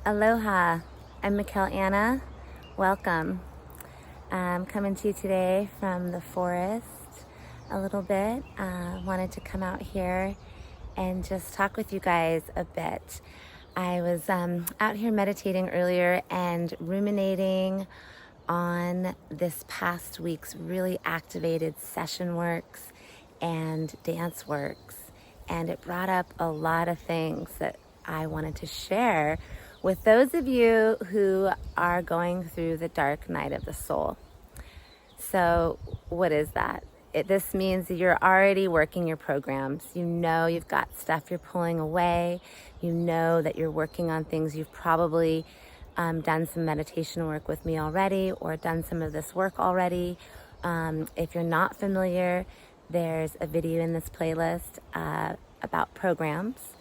Aloha, I'm Mikkel Anna. Welcome. I'm coming to you today from the forest a little bit. Wanted to come out here and just talk with you guys a bit. I was out here meditating earlier and ruminating on this past week's really activated session works and dance works. And it brought up a lot of things that I wanted to share with those of you who are going through the dark night of the soul. So what is that? This means that you're already working your programs. You know you've got stuff you're pulling away. You know that you're working on things. You've probably done some meditation work with me already or done some of this work already. If you're not familiar, there's a video in this playlist about programs.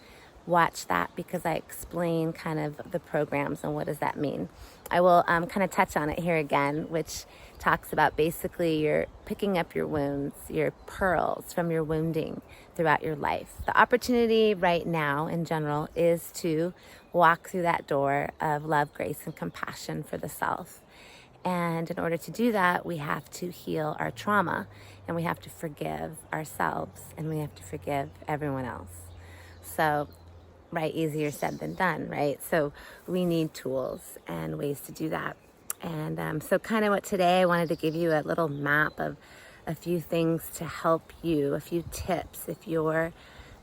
Watch that because I explain kind of the programs and what does that mean. I will kind of touch on it here again, which talks about basically you're picking up your wounds, your pearls from your wounding throughout your life. The opportunity right now in general is to walk through that door of love, grace, and compassion for the self. And in order to do that, we have to heal our trauma and we have to forgive ourselves and we have to forgive everyone else. So, right, easier said than done, right? So we need tools and ways to do that. And so kind of what today I wanted to give you a little map of a few things to help you, a few tips if you're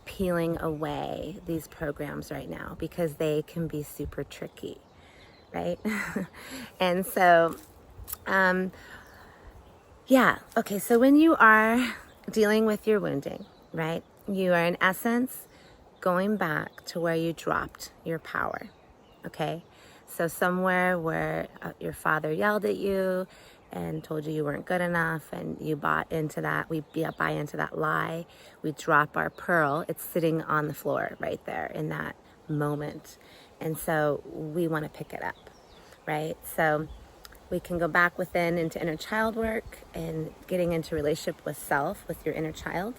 peeling away these programs right now, because they can be super tricky, right? And so, okay, so when you are dealing with your wounding, right, you are in essence going back to where you dropped your power, okay? So somewhere where your father yelled at you and told you weren't good enough and you bought into that, we buy into that lie, we drop our pearl, it's sitting on the floor right there in that moment. And so we want to pick it up, right? So we can go back within into inner child work and getting into relationship with self, with your inner child,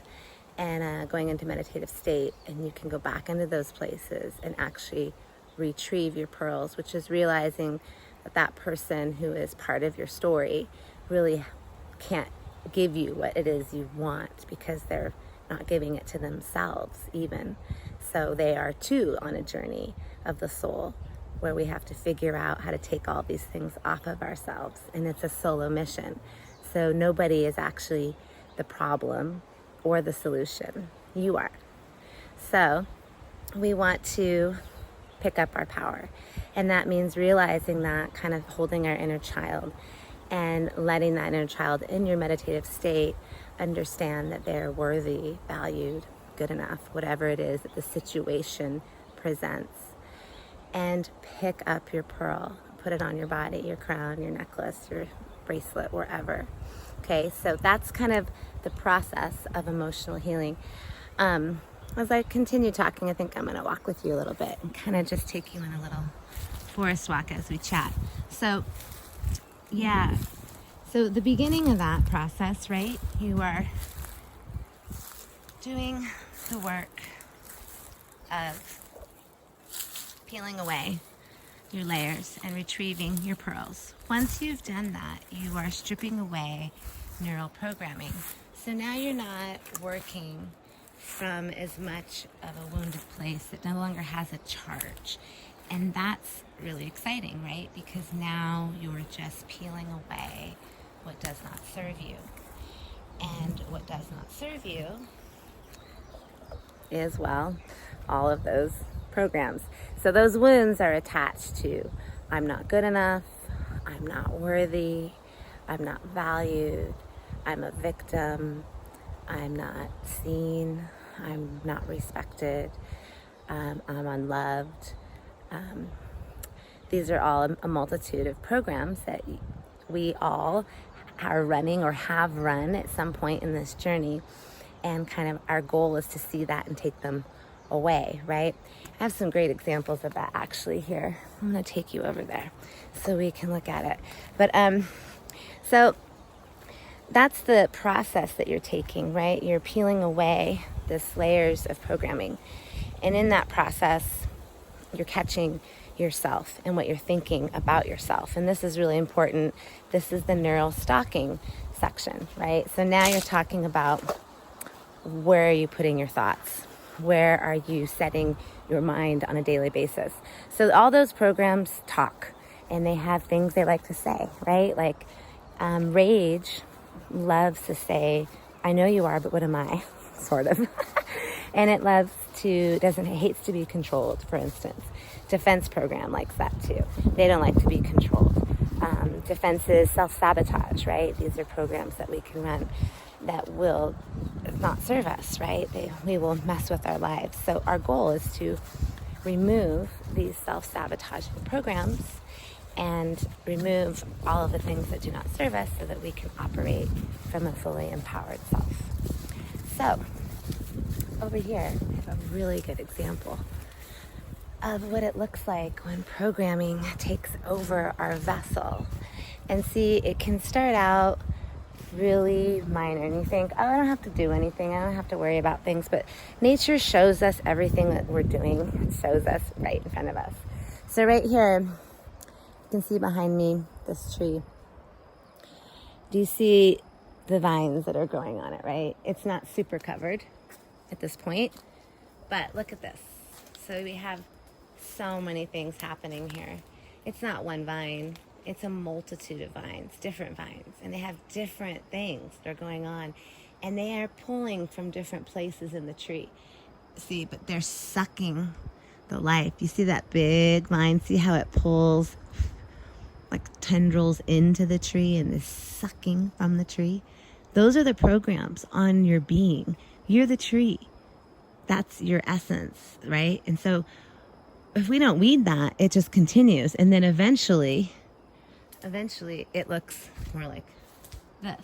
and going into meditative state, and you can go back into those places and actually retrieve your pearls, which is realizing that that person who is part of your story really can't give you what it is you want because they're not giving it to themselves even. So they are too on a journey of the soul where we have to figure out how to take all these things off of ourselves, and it's a solo mission. So nobody is actually the problem or the solution. You are. So we want to pick up our power. And that means realizing that, kind of holding our inner child and letting that inner child in your meditative state understand that they're worthy, valued, good enough, whatever it is that the situation presents. And pick up your pearl, put it on your body, your crown, your necklace, your bracelet, wherever. Okay, so that's kind of the process of emotional healing. As I continue talking, I think I'm going to walk with you a little bit and kind of just take you on a little forest walk as we chat. So, yeah. So the beginning of that process, right? You are doing the work of peeling away your layers and retrieving your pearls. Once you've done that, you are stripping away neural programming. So now you're not working from as much of a wounded place. It no longer has a charge. And that's really exciting, right? Because now you're just peeling away what does not serve you. And what does not serve you is, well, all of those programs. So those wounds are attached to I'm not good enough, I'm not worthy, I'm not valued, I'm a victim, I'm not seen, I'm not respected, I'm unloved. These are all a multitude of programs that we all are running or have run at some point in this journey. And kind of our goal is to see that and take them away, right? I have some great examples of that actually here. I'm going to take you over there so we can look at it. But so that's the process that you're taking, right? You're peeling away this layers of programming. And in that process, you're catching yourself and what you're thinking about yourself. And this is really important. This is the neural stalking section, right? So now you're talking about, where are you putting your thoughts? Where are you setting your mind on a daily basis? So all those programs talk, and they have things they like to say, right? Like rage loves to say, I know you are, but what am I? Sort of. And it hates to be controlled, for instance. Defense program likes that too. They don't like to be controlled. Defense is self-sabotage, right? These are programs that we can run that will not serve us, right? We will mess with our lives. So our goal is to remove these self-sabotaging programs and remove all of the things that do not serve us so that we can operate from a fully empowered self. So over here, I have a really good example of what it looks like when programming takes over our vessel. And see, it can start out really minor, and you think, oh, I don't have to do anything, I don't have to worry about things, but nature shows us everything that we're doing. It shows us right in front of us. So right here, you can see behind me this tree. Do you see the vines that are growing on it, right? It's not super covered at this point, but look at this. So we have so many things happening here. It's not one vine, it's a multitude of vines, different vines, and they have different things that are going on, and they are pulling from different places in the tree. See, but they're sucking the life. You see that big vine? See how it pulls like tendrils into the tree and is sucking from the tree? Those are the programs on your being. You're the tree. That's your essence, right? And so if we don't weed that, it just continues. And then eventually it looks more like this.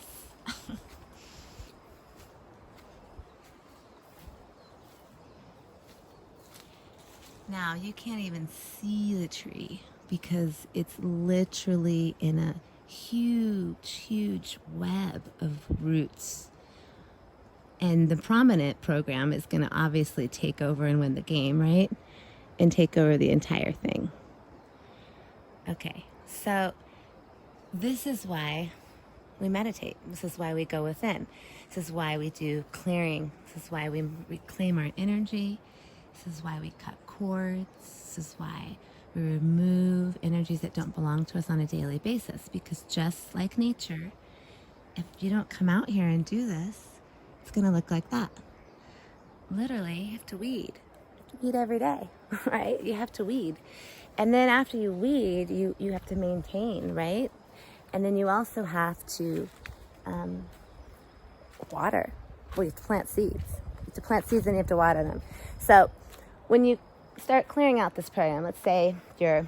Now you can't even see the tree because it's literally in a huge web of roots. And the prominent program is going to obviously take over and win the game, right? And take over the entire thing. Okay, so this is why we meditate. This is why we go within. This is why we do clearing. This is why we reclaim our energy. This is why we cut cords. This is why we remove energies that don't belong to us on a daily basis. Because just like nature, if you don't come out here and do this, it's going to look like that. Literally, you have to weed. Weed every day, right? You have to weed. And then after you weed, you have to maintain, right? And then you also have to water. Well, you have to plant seeds. You have to plant seeds and you have to water them. So when you start clearing out this program, let's say your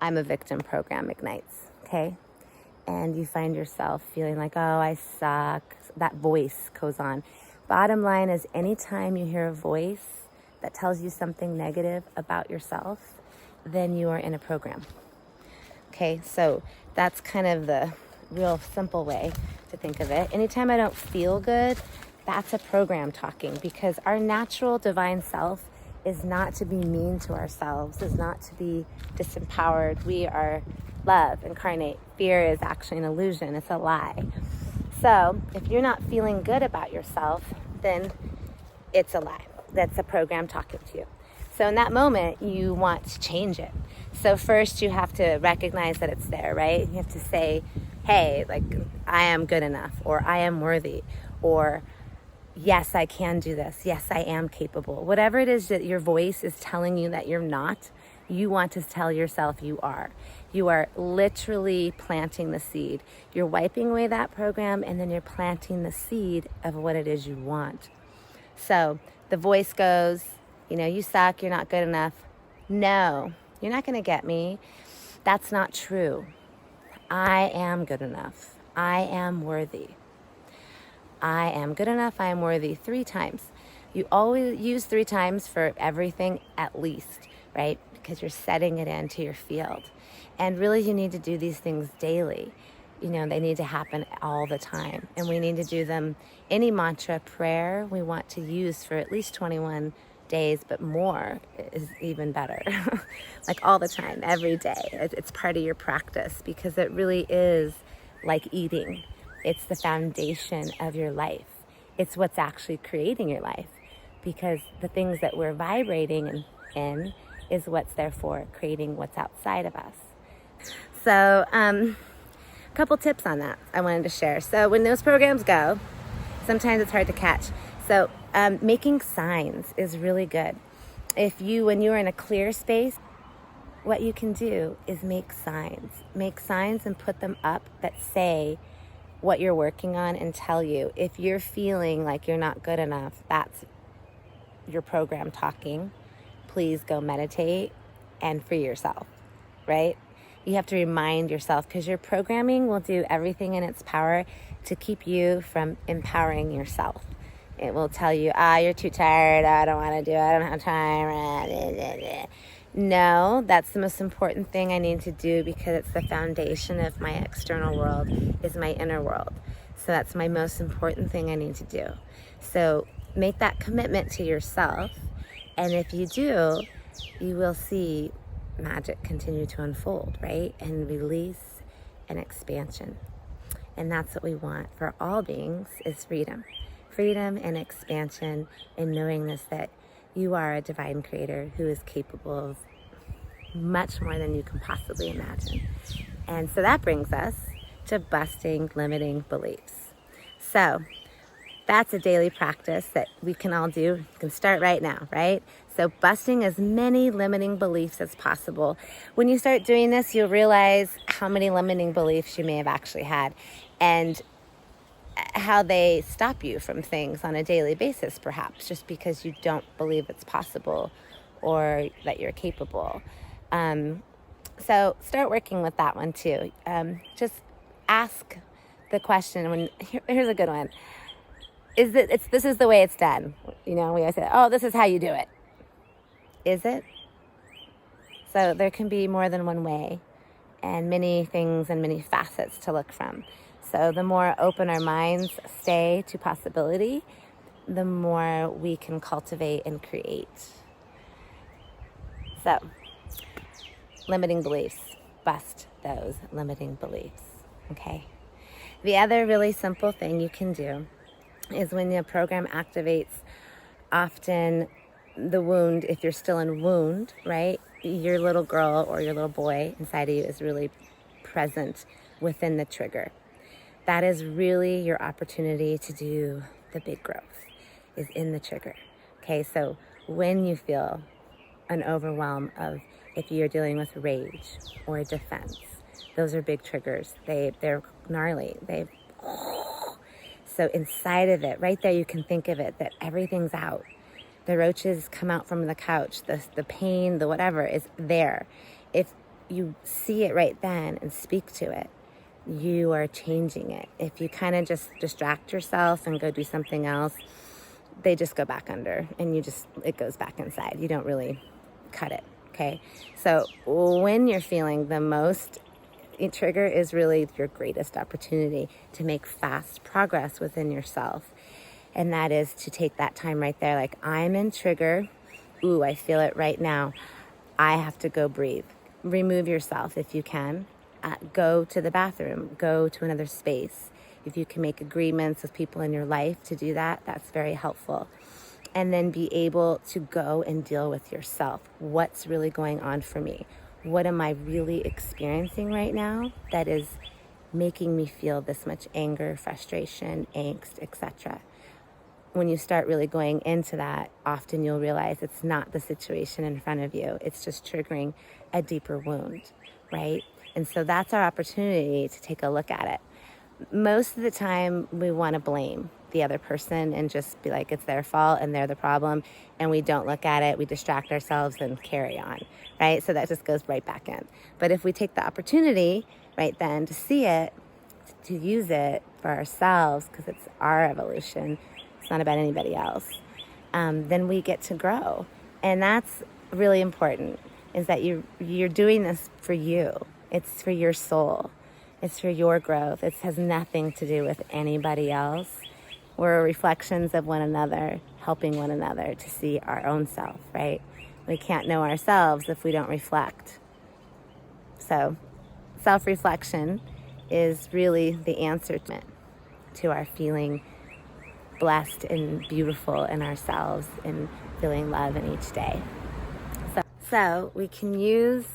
I'm a victim program ignites, okay? And you find yourself feeling like, oh, I suck. That voice goes on. Bottom line is, anytime you hear a voice that tells you something negative about yourself, then you are in a program. Okay, so that's kind of the real simple way to think of it. Anytime I don't feel good, that's a program talking, because our natural divine self is not to be mean to ourselves, is not to be disempowered. We are love incarnate. Fear is actually an illusion, it's a lie. So if you're not feeling good about yourself, then it's a lie. That's a program talking to you. So in that moment, you want to change it. So first you have to recognize that it's there, right? You have to say, hey, like, I am good enough, or I am worthy, or yes, I can do this. Yes, I am capable. Whatever it is that your voice is telling you that you're not, you want to tell yourself you are. You are literally planting the seed. You're wiping away that program, and then you're planting the seed of what it is you want. So the voice goes, you suck, you're not good enough. No, you're not going to get me. That's not true. I am good enough. I am worthy. I am good enough. I am worthy 3 times. You always use 3 times for everything at least, right? Because you're setting it into your field. And really, you need to do these things daily. They need to happen all the time. And we need to do them. Any mantra, prayer, we want to use for at least 21 days, but more is even better. Like all the time, every day. It's part of your practice, because it really is like eating. It's the foundation of your life. It's what's actually creating your life, because the things that we're vibrating in is what's therefore creating what's outside of us. So a couple tips on that I wanted to share. So when those programs go, sometimes it's hard to catch. So making signs is really good. When you're in a clear space, what you can do is make signs. Make signs and put them up that say what you're working on, and tell you if you're feeling like you're not good enough, that's your program talking. Please go meditate and free yourself, right? You have to remind yourself, because your programming will do everything in its power to keep you from empowering yourself. It will tell you, you're too tired, I don't want to do it, I don't have time. No, that's the most important thing I need to do, because it's the foundation of my external world, is my inner world. So that's my most important thing I need to do. So make that commitment to yourself, and if you do, you will see magic continue to unfold, right? And release and expansion. And that's what we want for all beings, is freedom. Freedom and expansion, and knowing this, that you are a divine creator who is capable of much more than you can possibly imagine. And so that brings us to busting limiting beliefs. So that's a daily practice that we can all do. You can start right now, right? So busting as many limiting beliefs as possible. When you start doing this, you'll realize how many limiting beliefs you may have actually had, and how they stop you from things on a daily basis, perhaps, just because you don't believe it's possible or that you're capable. So start working with that one too. Just ask the question. Here's a good one. This is the way it's done. We always say, this is how you do it. Is it? So there can be more than one way, and many things and many facets to look from. So the more open our minds stay to possibility, the more we can cultivate and create. So, limiting beliefs. Bust those limiting beliefs, okay? The other really simple thing you can do is, when the program activates, often the wound, if you're still in wound, right? Your little girl or your little boy inside of you is really present within the trigger. That is really your opportunity to do the big growth, is in the trigger. Okay, so when you feel an overwhelm of, if you're dealing with rage or defense, those are big triggers. They're gnarly. So inside of it, right there, you can think of it, that everything's out. The roaches come out from the couch, the pain, the whatever is there. If you see it right then and speak to it, you are changing it. If you kind of just distract yourself and go do something else, they just go back under, and it goes back inside. You don't really cut it, okay? So when you're feeling the most trigger, is really your greatest opportunity to make fast progress within yourself. And that is to take that time right there, like, I'm in trigger. Ooh, I feel it right now. I have to go breathe. Remove yourself if you can. Go to the bathroom, go to another space. If you can make agreements with people in your life to do that, that's very helpful. And then be able to go and deal with yourself. What's really going on for me? What am I really experiencing right now that is making me feel this much anger, frustration, angst, etc.? When you start really going into that, often you'll realize it's not the situation in front of you. It's just triggering a deeper wound, right? And so that's our opportunity to take a look at it. Most of the time, we want to blame the other person and just be like, it's their fault and they're the problem. And we don't look at it. We distract ourselves and carry on, right? So that just goes right back in. But if we take the opportunity right then to see it, to use it for ourselves, because it's our evolution, it's not about anybody else, then we get to grow. And that's really important, is that you're doing this for you. It's for your soul. It's for your growth. It has nothing to do with anybody else. We're reflections of one another, helping one another to see our own self, right? We can't know ourselves if we don't reflect. So self-reflection is really the answer to our feeling blessed and beautiful in ourselves and feeling love in each day. So we can use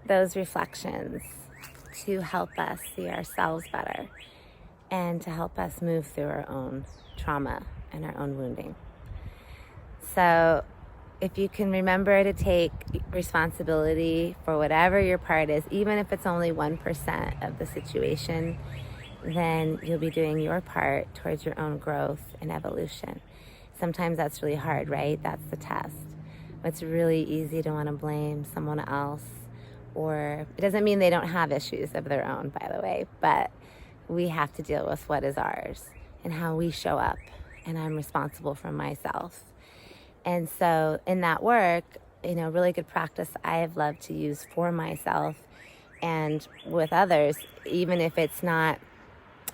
those reflections to help us see ourselves better and to help us move through our own trauma and our own wounding. So if you can remember to take responsibility for whatever your part is, even if it's only 1% of the situation, then you'll be doing your part towards your own growth and evolution. Sometimes that's really hard, right? That's the test. It's really easy to want to blame someone else, or it doesn't mean they don't have issues of their own, by the way, but we have to deal with what is ours and how we show up, and I'm responsible for myself. And so in that work, really good practice I've loved to use for myself and with others, even if it's not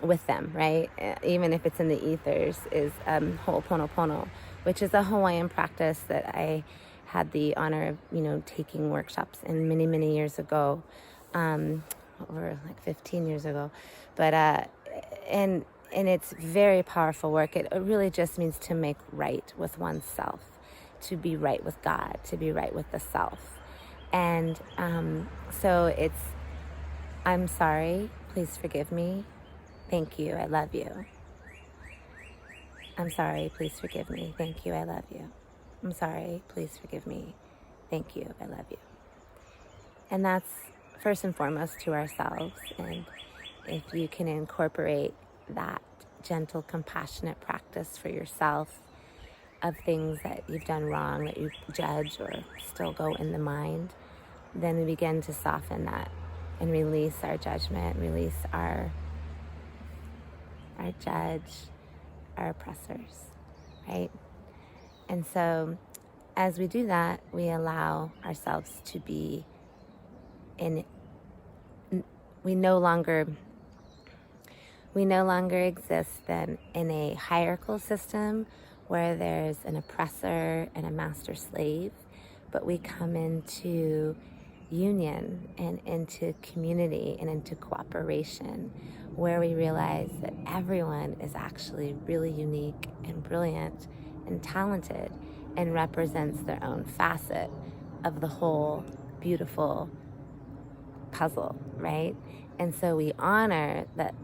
with them, right? Even if it's in the ethers, is Ho'oponopono, which is a Hawaiian practice that I had the honor of, taking workshops in many years ago, over like 15 years ago. But, and it's very powerful work. It really just means to make right with oneself, to be right with God, to be right with the self. And so it's, I'm sorry, please forgive me. Thank you, I love you. I'm sorry, please forgive me. Thank you, I love you. I'm sorry, please forgive me. Thank you, I love you. And that's first and foremost to ourselves. And if you can incorporate that gentle, compassionate practice for yourself of things that you've done wrong, that you judge or still go in the mind, then we begin to soften that and release our judgment, release our judge, our oppressors, right? And so as we do that, we allow ourselves to be we no longer exist then in a hierarchical system where there's an oppressor and a master slave, but we come into union and into community and into cooperation, where we realize that everyone is actually really unique and brilliant and talented and represents their own facet of the whole beautiful puzzle, right? And so we honor that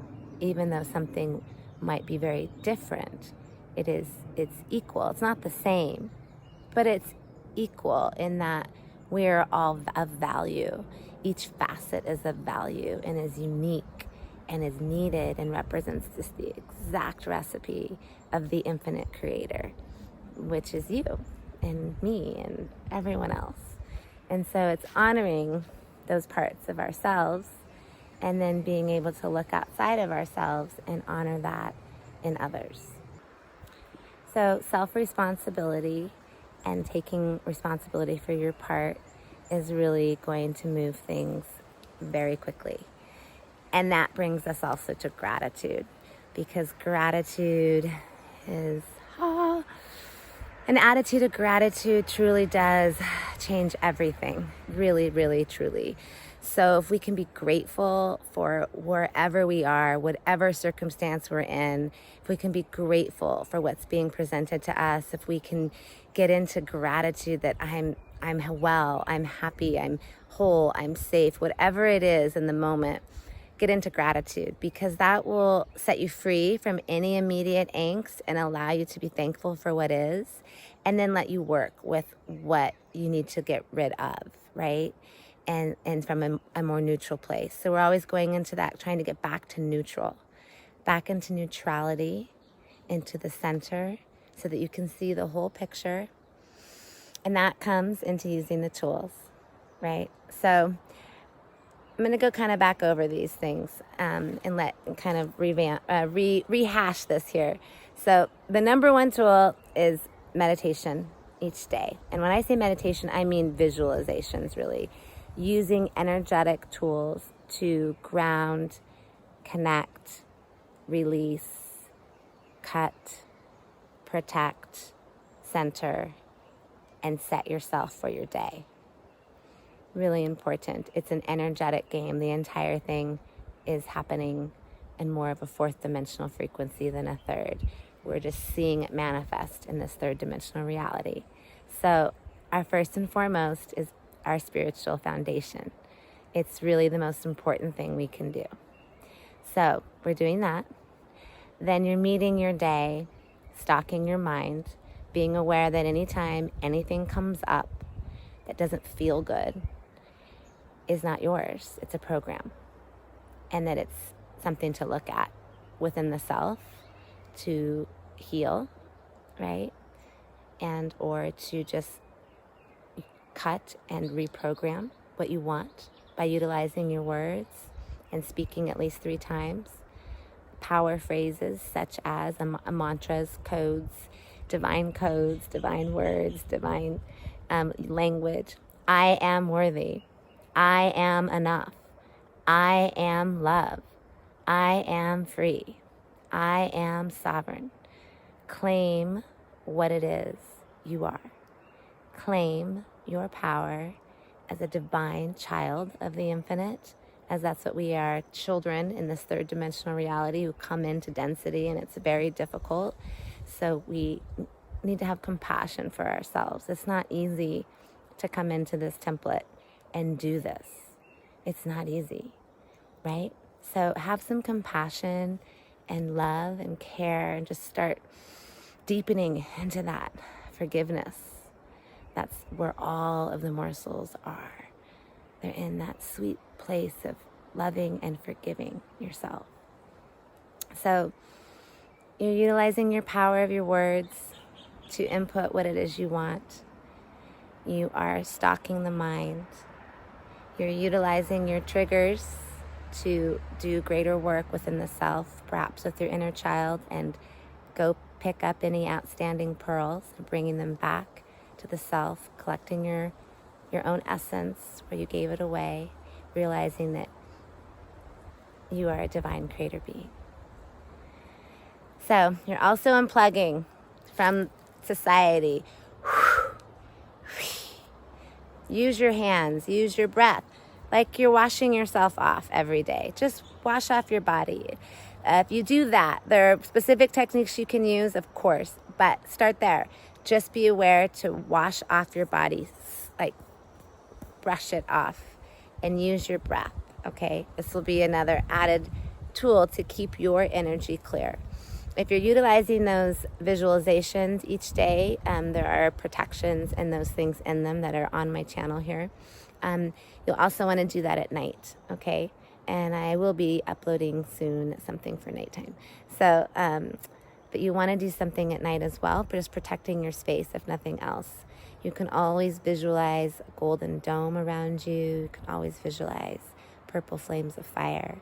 even though something might be very different, it's equal. It's not the same, but it's equal in that we're all of value. Each facet is of value and is unique and is needed and represents just the exact recipe of the infinite creator, which is you and me and everyone else. And so it's honoring those parts of ourselves and then being able to look outside of ourselves and honor that in others. So self-responsibility and taking responsibility for your part is really going to move things very quickly. And that brings us also to gratitude, because gratitude is, an attitude of gratitude truly does change everything, really, really, truly. So if we can be grateful for wherever we are, whatever circumstance we're in, if we can be grateful for what's being presented to us, if we can get into gratitude that I'm well, I'm happy, I'm whole, I'm safe, whatever it is in the moment, get into gratitude, because that will set you free from any immediate angst and allow you to be thankful for what is, and then let you work with what you need to get rid of, right? And from a more neutral place. So we're always going into that, trying to get back to neutral, back into neutrality, into the center, so that you can see the whole picture. And that comes into using the tools, right? So I'm going to go kind of back over these things and kind of rehash this here. So the number one tool is meditation each day. And when I say meditation, I mean visualizations, really. Using energetic tools to ground, connect, release, cut, protect, center, and set yourself for your day. Really important. It's an energetic game. The entire thing is happening in more of a fourth dimensional frequency than a third. We're just seeing it manifest in this third dimensional reality. So our first and foremost is our spiritual foundation. It's really the most important thing we can do. So we're doing that. Then you're meeting your day, stalking your mind, being aware that anytime anything comes up that doesn't feel good is not yours. It's a program. And that it's something to look at within the self to heal, right? And or to just cut and reprogram what you want by utilizing your words and speaking at least 3 times. Power phrases such as mantras, codes, divine words, divine language. I am worthy. I am enough. I am love. I am free. I am sovereign. Claim what it is you are. Claim your power as a divine child of the infinite, as that's what we are, children in this third dimensional reality who come into density, and it's very difficult. So we need to have compassion for ourselves. It's not easy to come into this template and do this. It's not easy, right? So have some compassion and love and care and just start deepening into that forgiveness. That's where all of the morsels are. They're in that sweet place of loving and forgiving yourself. So you're utilizing your power of your words to input what it is you want. You are stalking the mind. You're utilizing your triggers to do greater work within the self, perhaps with your inner child, and go pick up any outstanding pearls and bringing them back to the self, collecting your own essence where you gave it away, realizing that you are a divine creator being. So you're also unplugging from society. Use your hands, use your breath, like you're washing yourself off every day. Just wash off your body. If you do that, there are specific techniques you can use, of course, but start there. Just be aware to wash off your body, like brush it off, and use your breath, okay? This will be another added tool to keep your energy clear. If you're utilizing those visualizations each day, there are protections and those things in them that are on my channel here. You'll also want to do that at night, okay? And I will be uploading soon something for nighttime. So, but you want to do something at night as well, but just protecting your space if nothing else. You can always visualize a golden dome around you. You can always visualize purple flames of fire.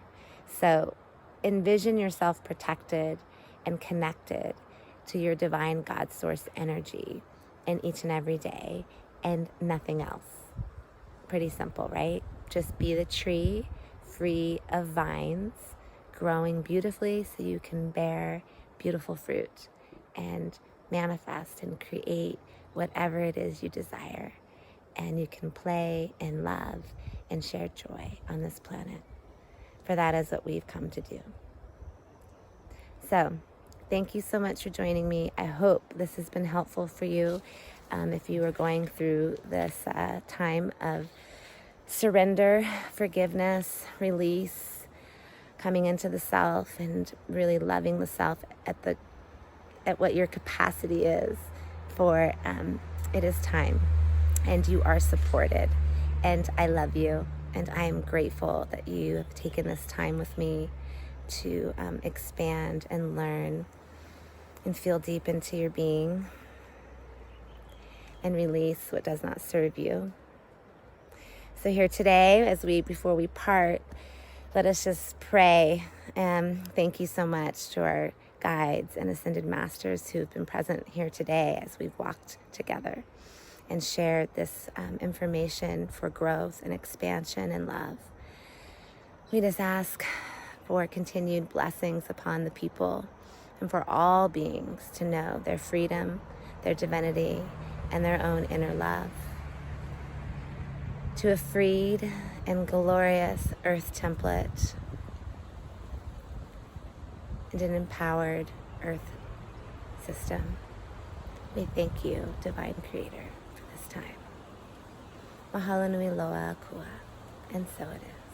So envision yourself protected and connected to your divine God source energy in each and every day and nothing else. Pretty simple, right? Just be the tree free of vines, growing beautifully so you can bear beautiful fruit and manifest and create whatever it is you desire. And you can play and love and share joy on this planet. For that is what we've come to do. So, thank you so much for joining me. I hope this has been helpful for you. If you are going through this time of surrender, forgiveness, release, coming into the self and really loving the self at what your capacity is for, it is time, and you are supported, and I love you, and I am grateful that you have taken this time with me to expand and learn and feel deep into your being and release what does not serve you. So here today, before we part, let us just pray. Thank you so much to our guides and ascended masters who've been present here today as we've walked together and shared this information for growth and expansion and love. We just ask for continued blessings upon the people and for all beings to know their freedom, their divinity, and their own inner love. To a freed and glorious earth template and an empowered earth system, we thank you, Divine Creator, for this time. Allahnuwauli, and so it is.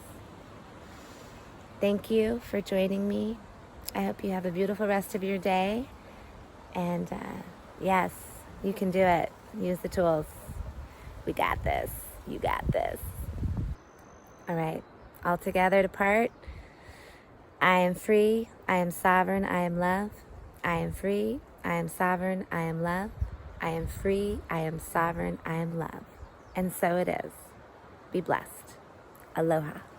Thank you for joining me. I hope you have a beautiful rest of your day. And yes, you can do it. Use the tools. We got this. You got this. All right. All together to part. I am free. I am sovereign. I am love. I am free. I am sovereign. I am love. I am free. I am sovereign. I am love. And so it is. Be blessed. Aloha.